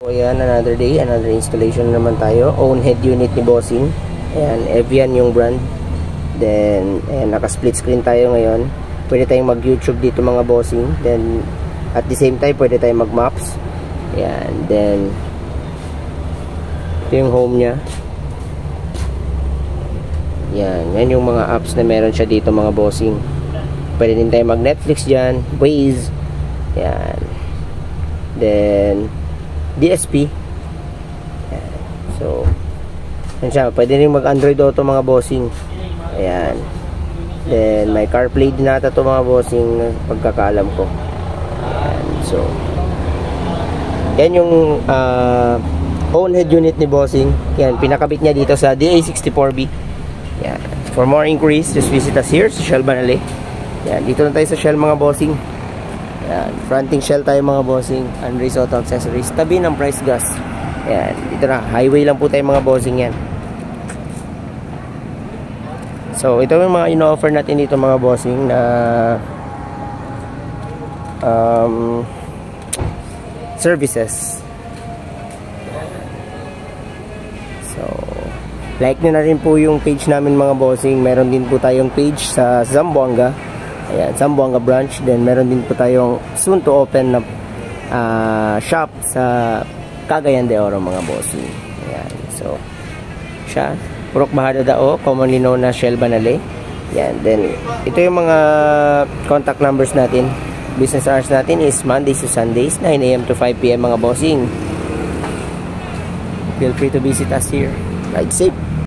So ayan, another day, another installation naman tayo. Own head unit ni Bossing. Ayan, Evian yung brand. Then, ayan, naka-split screen tayo ngayon. Pwede tayong mag-YouTube dito mga Bossing. Then, at the same time, pwede tayong mag-maps. Ayan, then, ito yung home niya. Ayan, yan yung mga apps na meron siya dito mga Bossing. Pwede din tayong mag-Netflix dyan, Waze. Ayan. Then, DSP. Ayan. So, yan siya. Pwede rin mag-Android Auto mga Bossing. Ayan. Then, may CarPlay din nata ito mga Bossing, pagkakaalam ko. Ayan. So, yan yung own head unit ni Bossing. Yan, pinakabit niya dito sa DA64B. Yan. For more inquiries, just visit us here sa Shell Banale. Yan, dito na tayo sa Shell mga Bossing. Yan, fronting Shell tayo mga Bossing. Andres Auto Accessories, tabi ng Price Gas. Yan, dito na, highway lang po tayo mga Bossing yan. So, ito yung mga ino-offer natin dito mga Bossing na services. So, like nyo na rin po yung page namin mga Bossing. Meron din po tayong page sa Zamboanga. Ayan, Zamboanga branch. Then meron din po tayong soon to open na shop sa Cagayan de Oro mga Bossing. Ayan, so siya, Purok Bahada Dao, commonly known na Shell Banale. Ayan, then ito yung mga contact numbers natin. Business hours natin is Mondays to Sundays, 9 AM to 5 PM mga Bossing. Feel free to visit us here. Ride safe.